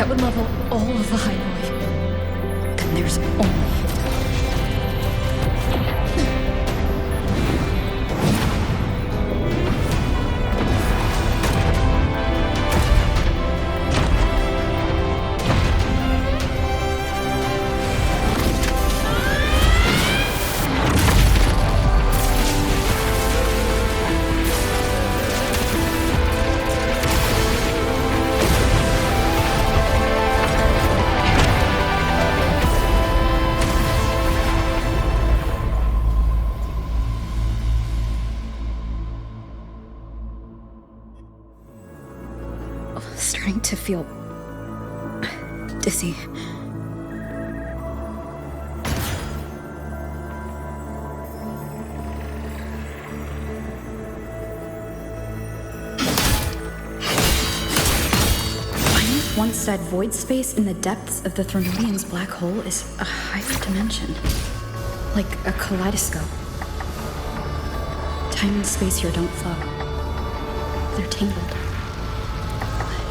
That would level all of the highway. Then there's only... Starting to feel dizzy. I once said void space in the depths of the Threnodian's black hole is a higher dimension. Like a kaleidoscope. Time and space here don't flow. They're tangled.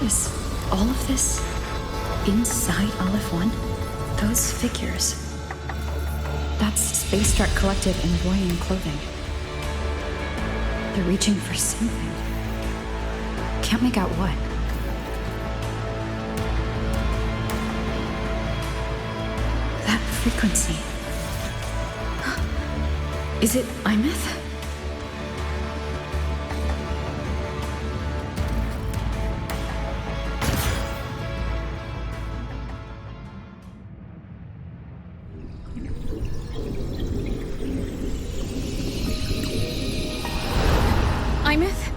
Is all of this inside Aleph 1? Those figures. That's Space Trek Collective in Voyant clothing. They're reaching for something. Can't make out what. That frequency. Is it Imeth? Imeth?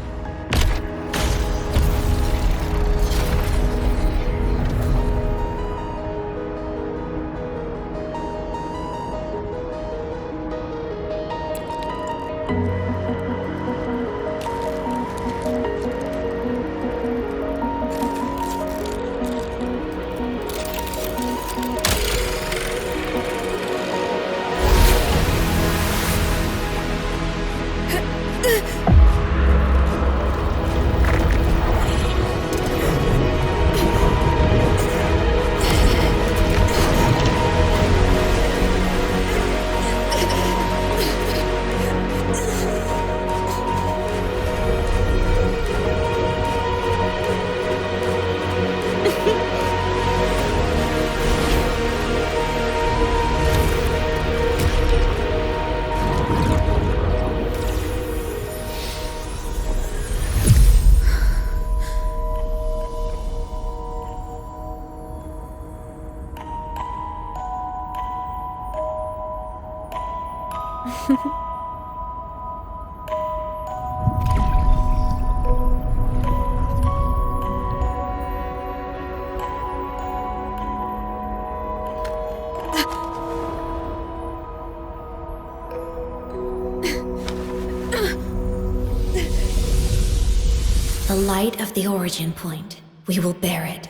The light of the origin point. We will bear it.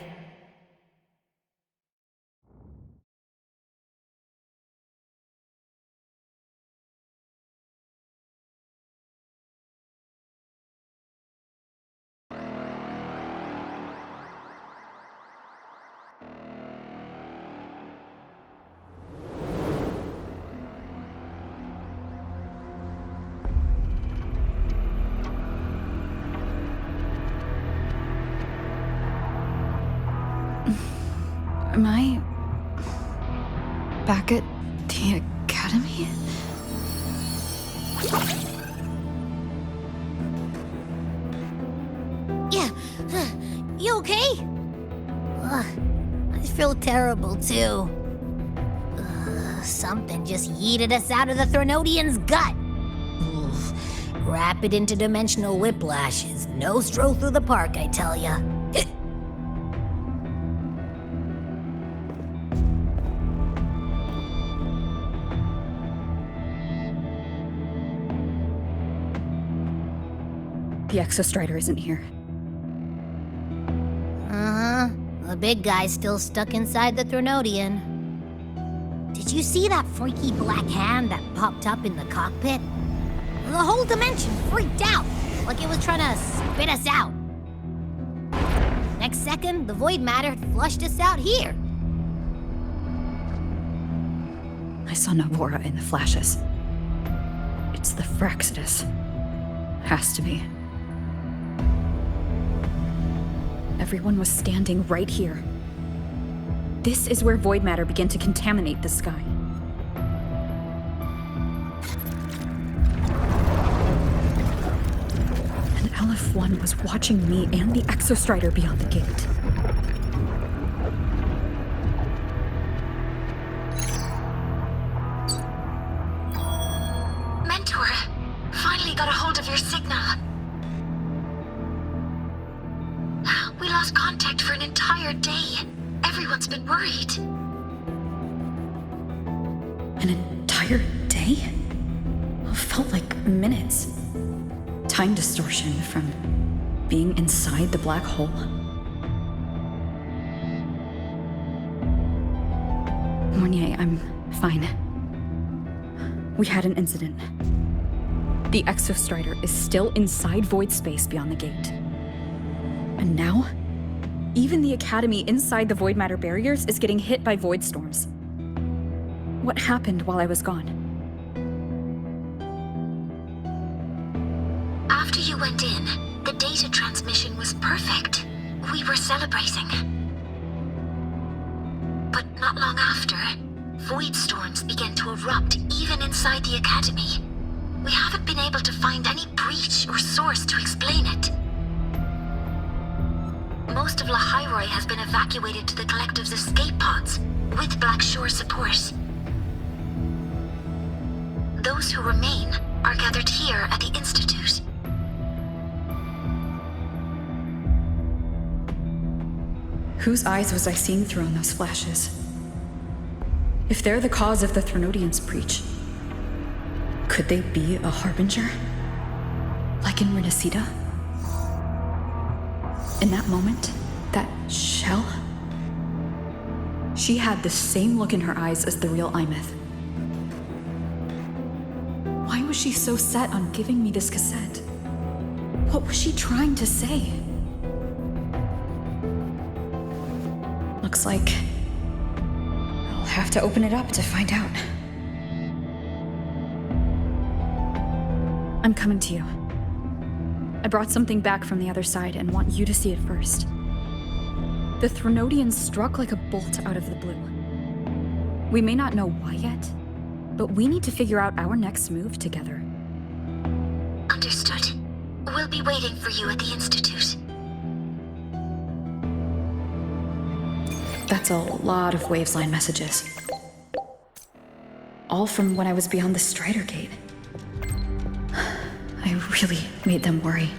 Am I back at the academy? Yeah, you okay? I feel terrible too. Something just yeeted us out of the Threnodian's gut. Rapid interdimensional whiplash is no stroll through the park, I tell ya. The Exostrider isn't here. The big guy's still stuck inside the Threnodian. Did you see that freaky black hand that popped up in the cockpit? The whole dimension freaked out, like it was trying to spit us out. next second, the void matter had flushed us out here. I saw Navora in the flashes. It's the Fraxidus. Has to be. Everyone was standing right here. This is where void matter began to contaminate the sky. And LF1 was watching me and the Exostrider beyond the gate. Mentor, finally got a hold of your signal. We lost contact for an entire day. Everyone's been worried. An entire day? It felt like minutes. Time distortion from being inside the black hole. Mornier, I'm fine. We had an incident. The Exostrider is still inside void space beyond the gate. And now, even the Academy inside the void matter barriers is getting hit by void storms. What happened while I was gone? After you went in, the data transmission was perfect. We were celebrating. But not long after, void storms began to erupt even inside the Academy. We haven't been able to find any breach or source to explain it. Most of Lahairoi has been evacuated to the Collective's escape pods, with Black Shore support. Those who remain are gathered here at the Institute. Whose eyes was I seeing through on those flashes? If they're the cause of the Threnodians' breach, could they be a harbinger? Like in Renacida? In that moment, that shell? She had the same look in her eyes as the real Imeth. Why was she so set on giving me this cassette? What was she trying to say? Looks like I'll have to open it up to find out. I'm coming to you. I brought something back from the other side and want you to see it first. The Threnodians struck like a bolt out of the blue. We may not know why yet, but we need to figure out our next move together. Understood. We'll be waiting for you at the Institute. That's a lot of Wavesline messages. All from when I was beyond the Strider Gate. I really made them worry.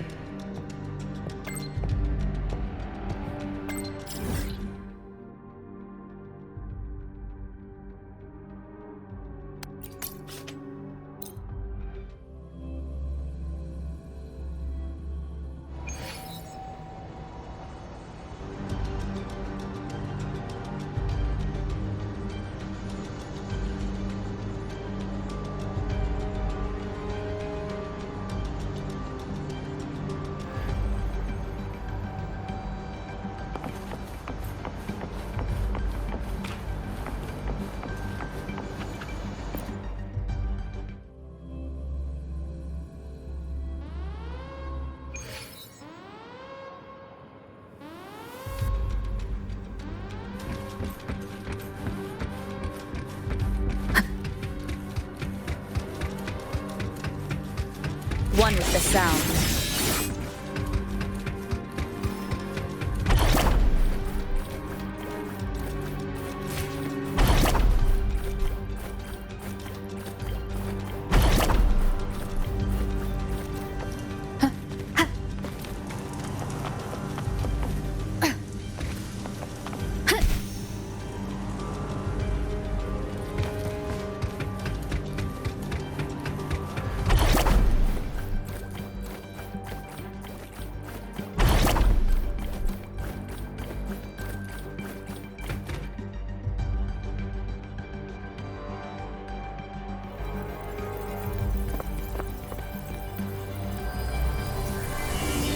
One with the sound.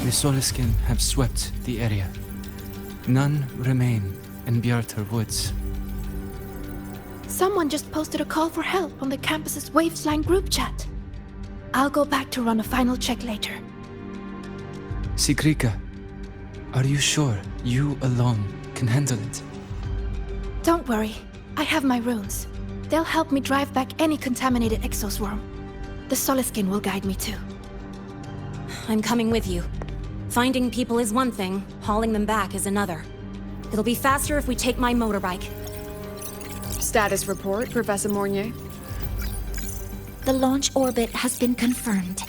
The Soliskin have swept the area. None remain in Bjartar Woods. Someone just posted a call for help on the campus's Wavesline group chat. I'll go back to run a final check later. Sigrika, are you sure you alone can handle it? Don't worry, I have my runes. They'll help me drive back any contaminated exoswarm. The Soliskin will guide me too. I'm coming with you. Finding people is one thing, hauling them back is another. It'll be faster if we take my motorbike. Status report, Professor Mornier. The launch orbit has been confirmed.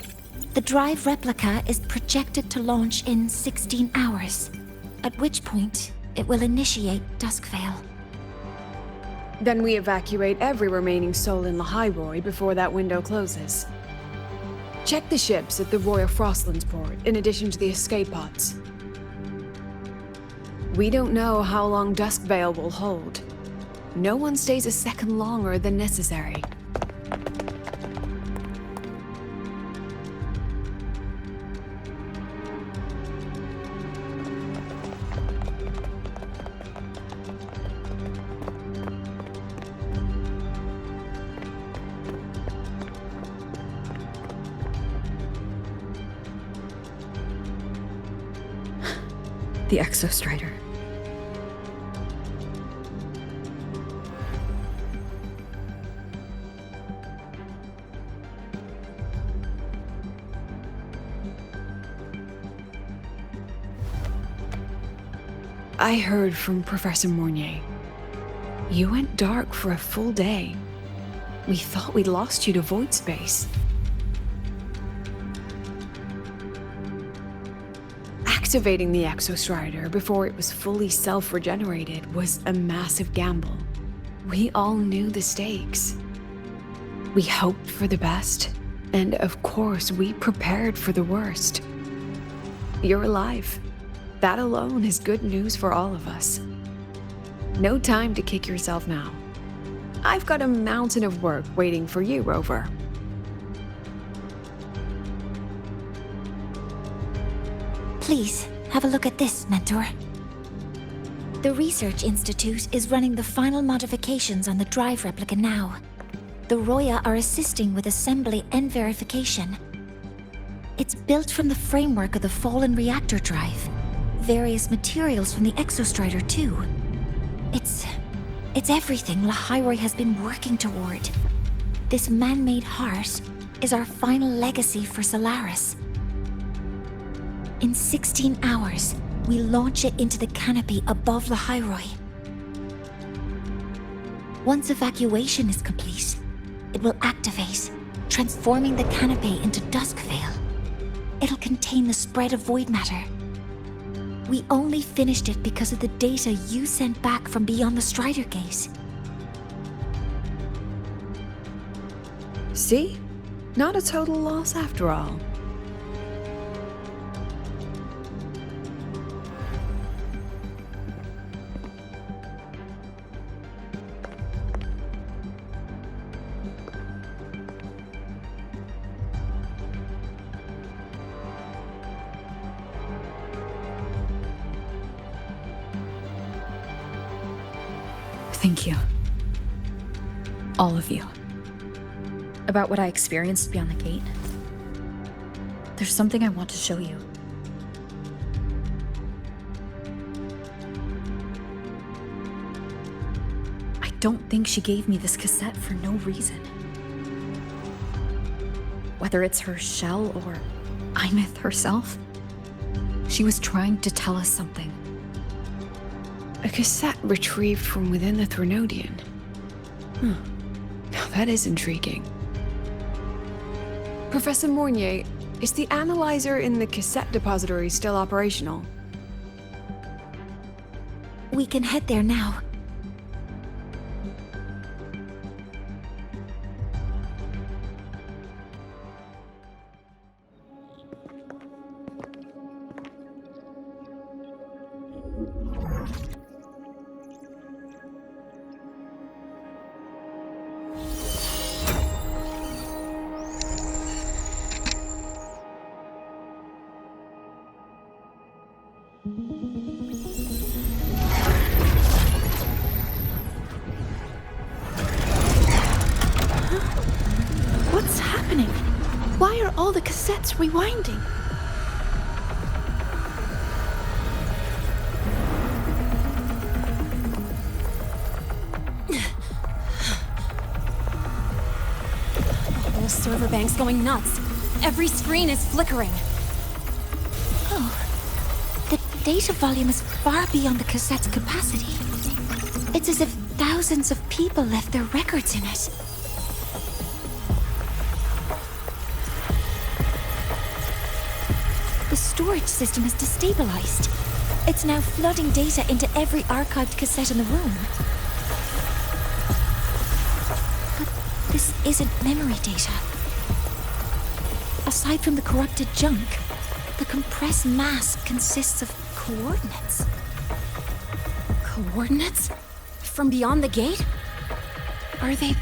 The drive replica is projected to launch in 16 hours, at which point it will initiate Duskvale. Then we evacuate every remaining soul in Lahairoi before that window closes. Check the ships at the Royal Frostlands port, in addition to the escape pods. We don't know how long Duskvale will hold. No one stays a second longer than necessary. The Exostrider. I heard from Professor Mornier. You went dark for a full day. We thought we'd lost you to void space. Activating the Exostrider before it was fully self-regenerated was a massive gamble. We all knew the stakes. We hoped for the best, and of course we prepared for the worst. You're alive. That alone is good news for all of us. No time to kick yourself now. I've got a mountain of work waiting for you, Rover. Please, have a look at this, Mentor. The Research Institute is running the final modifications on the drive replica now. The Roya are assisting with assembly and verification. It's built from the framework of the fallen reactor drive. Various materials from the Exostrider, too. It's everything Lahairoi has been working toward. This man-made heart is our final legacy for Solaris. In 16 hours, we launch it into the canopy above Lahairoi. Once evacuation is complete, it will activate, transforming the canopy into Duskvale. It'll contain the spread of void matter. We only finished it because of the data you sent back from beyond the Strider Gate. See? Not a total loss after all. Thank you. All of you. About what I experienced beyond the gate. There's something I want to show you. I don't think she gave me this cassette for no reason. Whether it's her shell or Imith herself, she was trying to tell us something. A cassette retrieved from within the Threnodian. Now that is intriguing. Professor Mornier, is the analyzer in the cassette depository still operational? We can head there now. It's rewinding. The whole server bank's going nuts. Every screen is flickering. Oh. The data volume is far beyond the cassette's capacity. It's as if thousands of people left their records in it. The storage system is destabilized. It's now flooding data into every archived cassette in the room. But this isn't memory data. Aside from the corrupted junk, the compressed mass consists of coordinates. Coordinates? From beyond the gate? Are they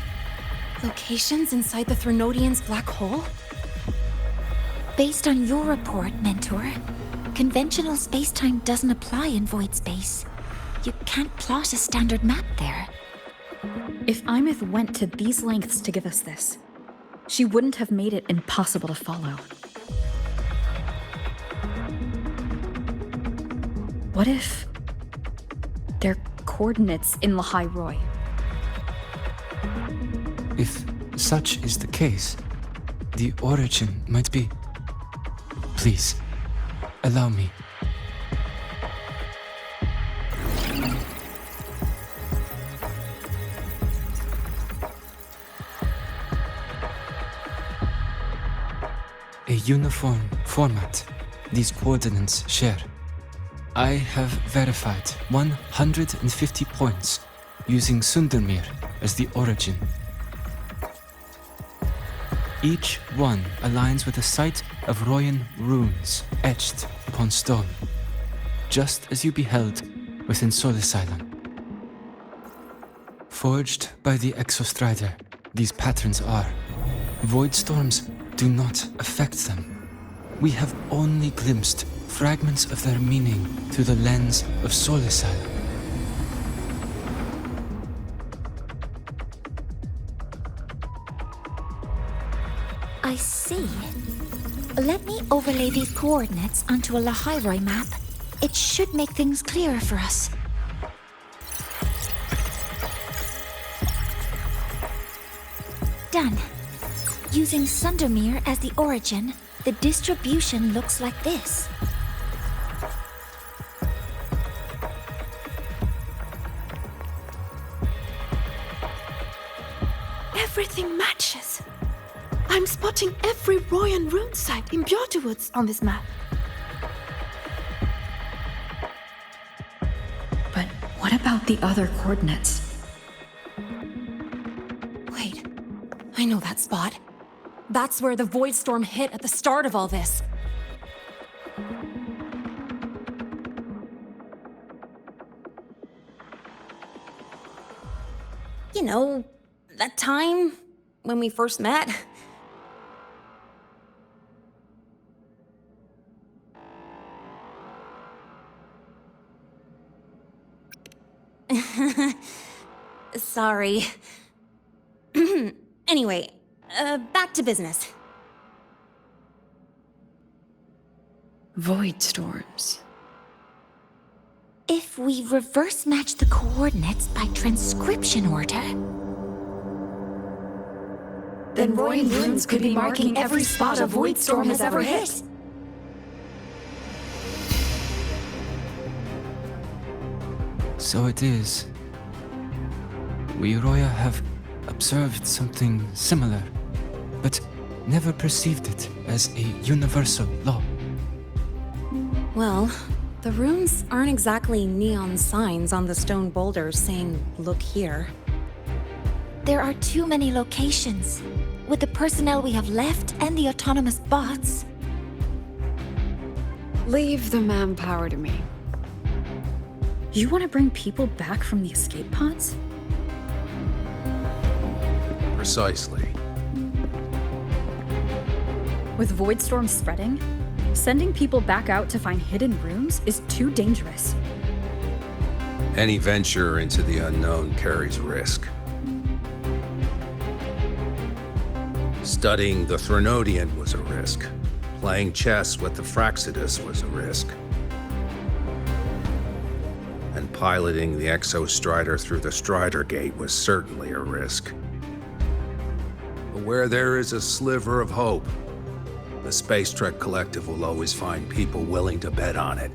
locations inside the Threnodian's black hole? Based on your report, Mentor, conventional space-time doesn't apply in void space. You can't plot a standard map there. If Imith went to these lengths to give us this, she wouldn't have made it impossible to follow. What if they're coordinates in Lahai Roy? If such is the case, the origin might be... Please, allow me. A uniform format these coordinates share. I have verified 150 points using Sundermere as the origin. Each one aligns with a site of Royan runes etched upon stone, just as you beheld within Solisylon. Forged by the Exostrider, these patterns are. Void storms do not affect them. We have only glimpsed fragments of their meaning through the lens of Solisylon. I see. Let me overlay these coordinates onto a Lahairoi map. It should make things clearer for us. Done. Using Sundermere as the origin, the distribution looks like this. Everything matches. I'm spotting every Royan rune site in Bjortewoods on this map. But what about the other coordinates? Wait, I know that spot. That's where the Void Storm hit at the start of all this. You know, that time when we first met. Sorry. Anyway, back to business. Void storms. If we reverse match the coordinates by transcription order, then Royan runes could be marking every spot a Void Storm has ever hit. So it is. We Roya have observed something similar, but never perceived it as a universal law. Well, the runes aren't exactly neon signs on the stone boulders saying, "Look here." there are too many locations. With the personnel we have left and the autonomous bots, Leave the manpower to me. You want to bring people back from the escape pods? Precisely. With Void Storm spreading, sending people back out to find hidden rooms is too dangerous. Any venture into the unknown carries risk. Studying the Threnodian was a risk. Playing chess with the Fraxidus was a risk. And piloting the Exostrider through the Strider Gate was certainly a risk. But where there is a sliver of hope, the Space Trek Collective will always find people willing to bet on it.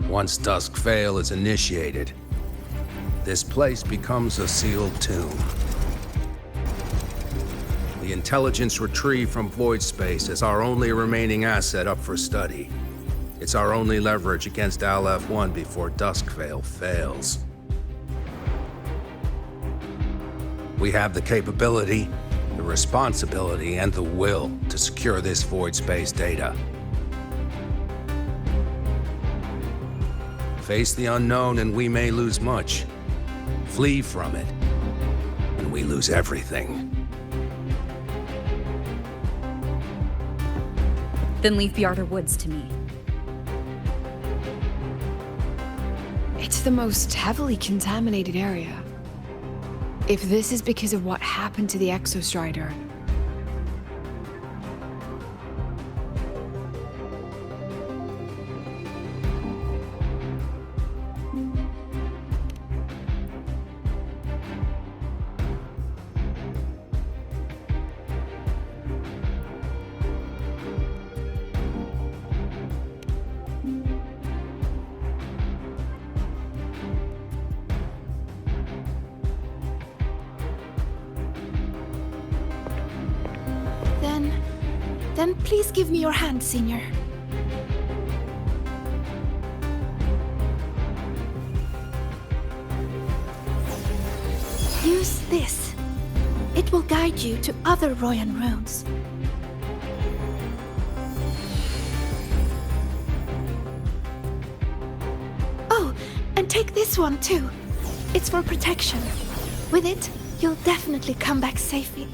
Once Dusk Vale is initiated, this place becomes a sealed tomb. The intelligence retrieved from void space is our only remaining asset up for study. It's our only leverage against Aleph-1 before Dusk Vale fails. We have the capability, the responsibility, and the will to secure this void space data. Face the unknown and we may lose much. Flee from it, and we lose everything. Then leave the Outer Woods to me. It's the most heavily contaminated area. If this is because of what happened to the Exostrider, then please give me your hand, Senior. Use this. It will guide you to other Royan runes. Oh, and take this one too. It's for protection. With it, you'll definitely come back safely.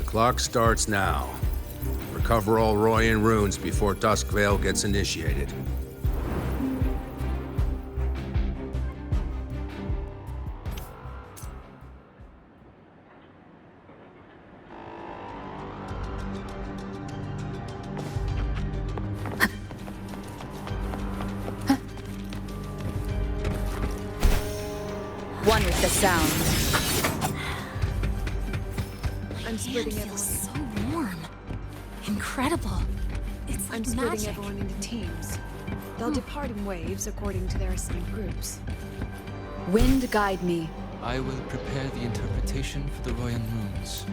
Clock starts now. Recover all Royan runes before Dusk Vale gets initiated. One with the sound. I'm splitting everyone. So warm. Incredible. It's like I'm splitting magic. everyone into teams. They'll depart in waves according to their assigned groups. Wind guide me. I will prepare the interpretation for the Royan runes.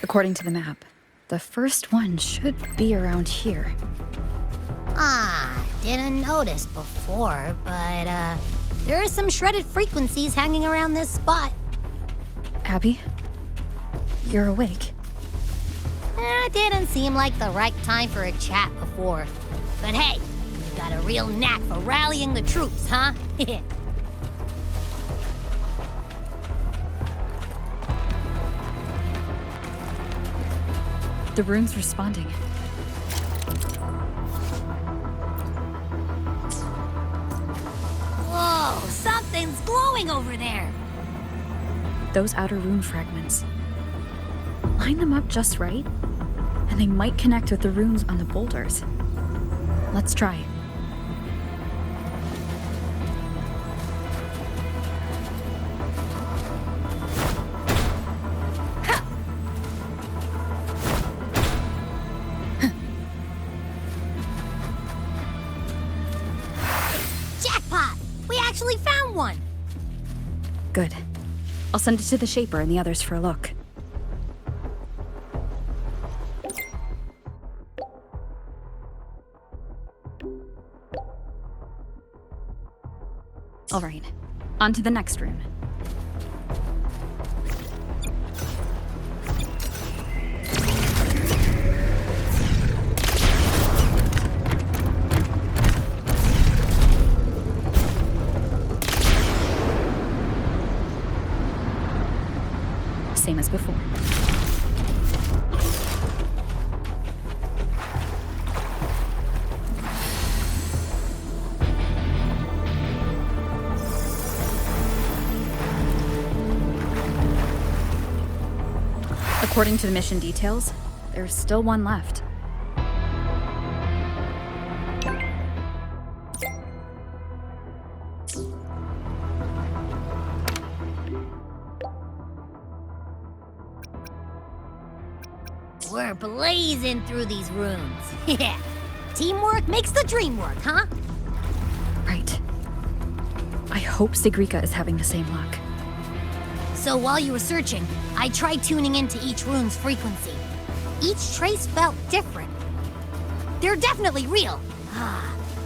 According to the map, the first one should be around here. Didn't notice before, but, there are some shredded frequencies hanging around this spot. Abby? You're awake. Didn't seem like the right time for a chat before. But hey, you got a real knack for rallying the troops, huh? The room's responding. Whoa, something's glowing over there. Those outer rune fragments. Line them up just right, and they might connect with the runes on the boulders. Let's try. Jackpot! We actually found one! Good. I'll send it to the Shaper and the others for a look. All right, on to the next rune. Same as before. According to the mission details, there's still one left. We're blazing through these runes. Yeah. Teamwork makes the dream work, huh? Right. I hope Sigrika is having the same luck. So while you were searching, I tried tuning into each rune's frequency. Each trace felt different. They're definitely real.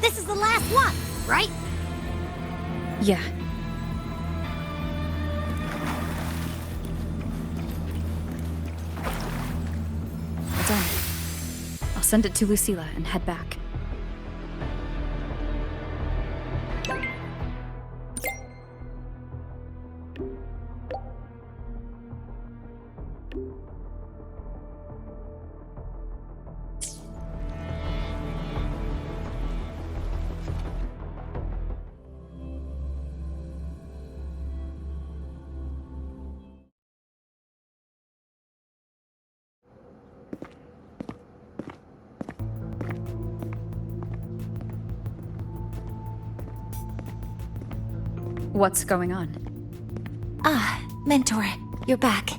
This is the last one, right? Yeah. Well done. I'll send it to Lucilla and head back. What's going on? Mentor, you're back.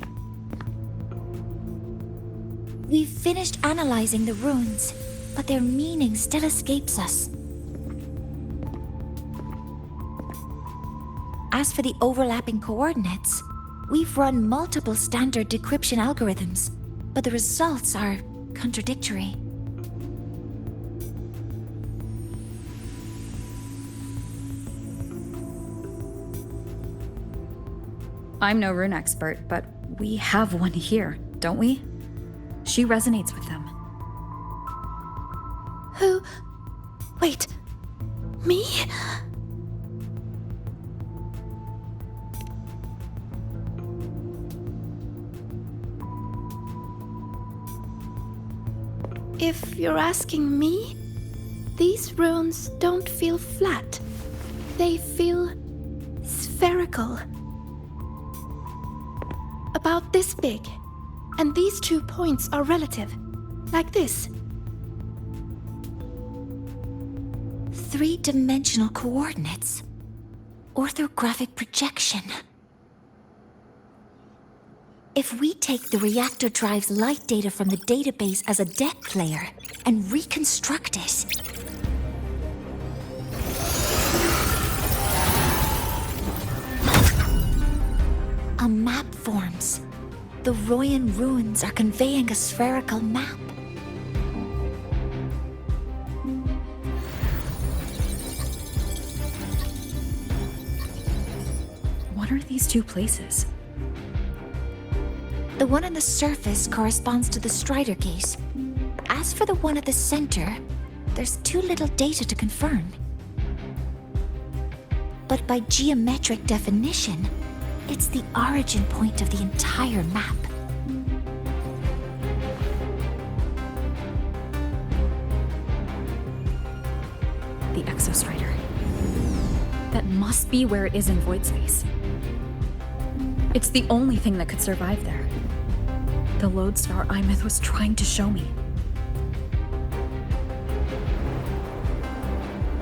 We've finished analyzing the runes, but their meaning still escapes us. As for the overlapping coordinates, we've run multiple standard decryption algorithms, but the results are contradictory. I'm no rune expert, but we have one here, don't we? She resonates with them. Who? Wait. Me? If you're asking me, these runes don't feel flat. They feel spherical. About this big. And these 2 points are relative. Like this. 3-dimensional coordinates. Orthographic projection. If we take the reactor drive's light data from the database as a deck layer and reconstruct it, a map forms. The Royan runes are conveying a spherical map. What are these 2 places? The one on the surface corresponds to the Strider Gate. As for the one at the center, there's too little data to confirm. But by geometric definition, it's the origin point of the entire map. The Exostrider. That must be where it is in void space. It's the only thing that could survive there. The lodestar Imeth was trying to show me.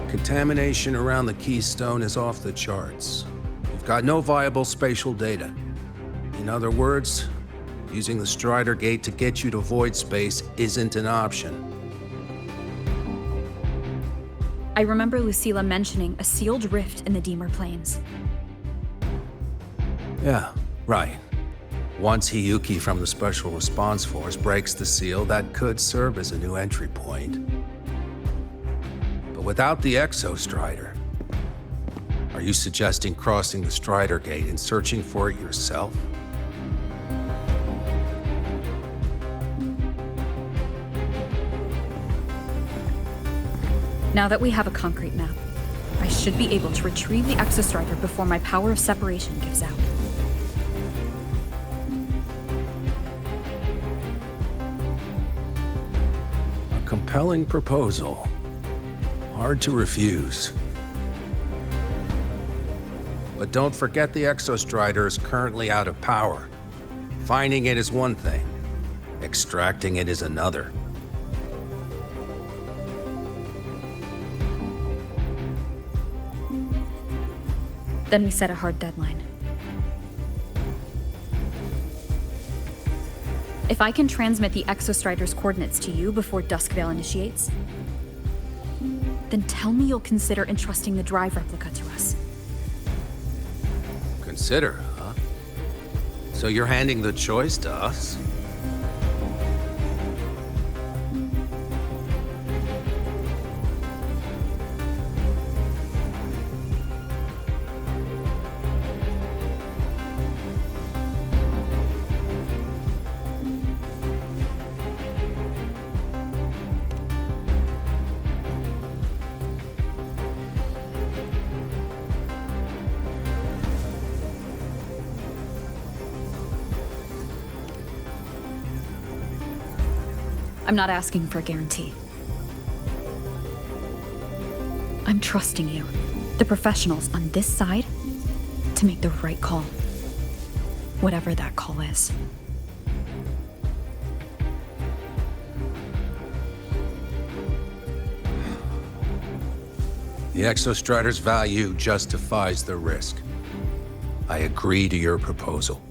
Contamination around the keystone is off the charts. You've got no viable spatial data. In other words, using the Strider Gate to get you to void space isn't an option. I remember Lucilla mentioning a sealed rift in the Deemer Plains. Yeah, right. Once Hiyuki from the Special Response Force breaks the seal, that could serve as a new entry point. But without the Exostrider, are you suggesting crossing the Strider Gate and searching for it yourself? Now that we have a concrete map, I should be able to retrieve the Exostrider before my power of separation gives out. A compelling proposal. Hard to refuse. But don't forget the Exostrider is currently out of power. Finding it is one thing. Extracting it is another. Then we set a hard deadline. If I can transmit the Exostrider's coordinates to you before Duskvale initiates, then tell me you'll consider entrusting the drive replica to us. Consider, huh? So you're handing the choice to us? I'm not asking for a guarantee. I'm trusting you, the professionals on this side, to make the right call. Whatever that call is. The Exostrider's value justifies the risk. I agree to your proposal.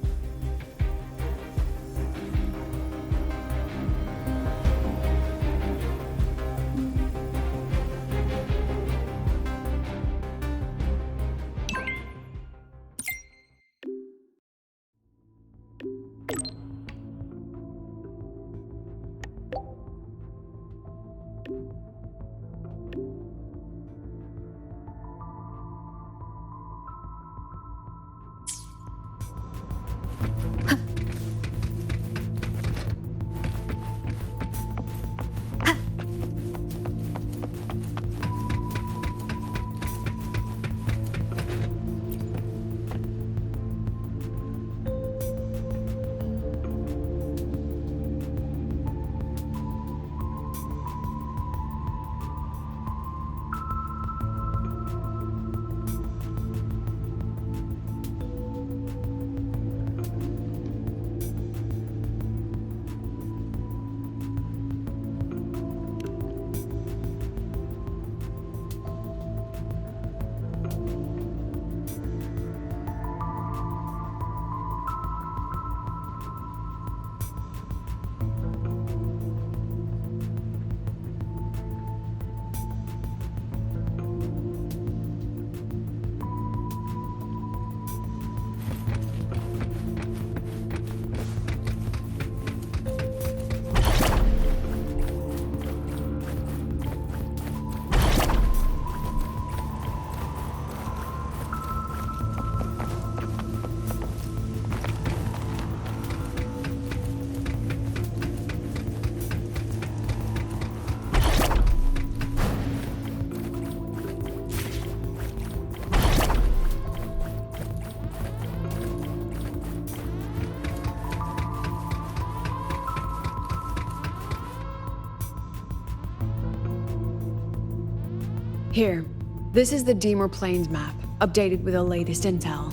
Here, this is the Deemer Plains map, updated with the latest intel.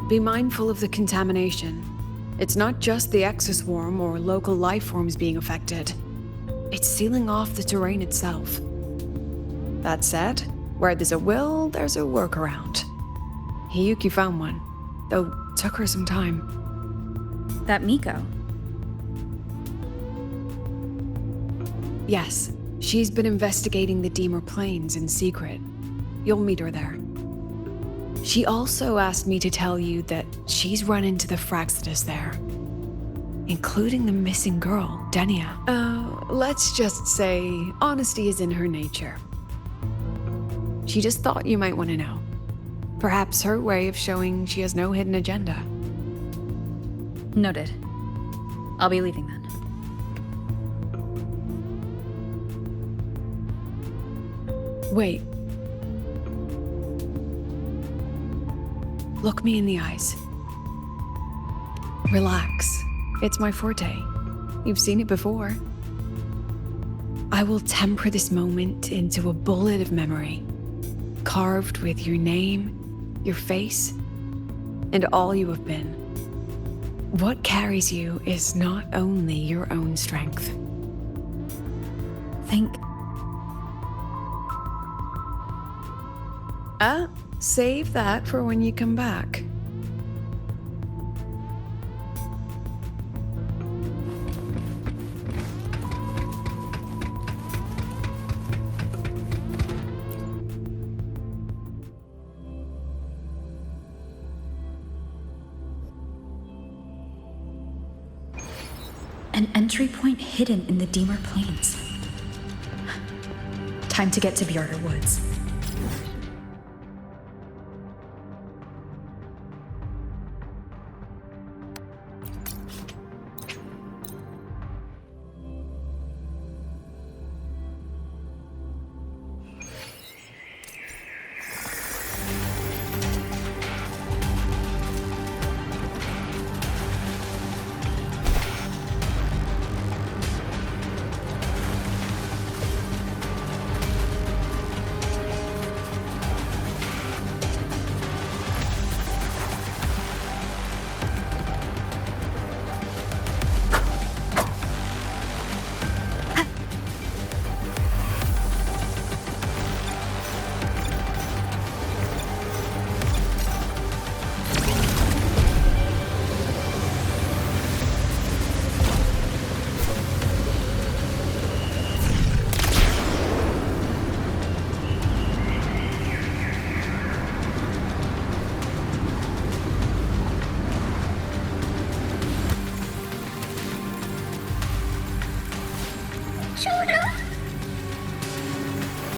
Be mindful of the contamination. It's not just the exoswarm or local life forms being affected. It's sealing off the terrain itself. That said, where there's a will, there's a workaround. Hiyuki found one, though it took her some time. That Miko. Yes, she's been investigating the Deemer Plains in secret. You'll meet her there. She also asked me to tell you that she's run into the Fraxidus there, including the missing girl, Denia. Let's just say honesty is in her nature. She just thought you might want to know. Perhaps her way of showing she has no hidden agenda. Noted. I'll be leaving then. Wait. Look me in the eyes. Relax. It's my forte. You've seen it before. I will temper this moment into a bullet of memory, carved with your name, your face, and all you have been. What carries you is not only your own strength. Think. Save that for when you come back. An entry point hidden in the Deemer Plains. Time to get to Bjarter Woods.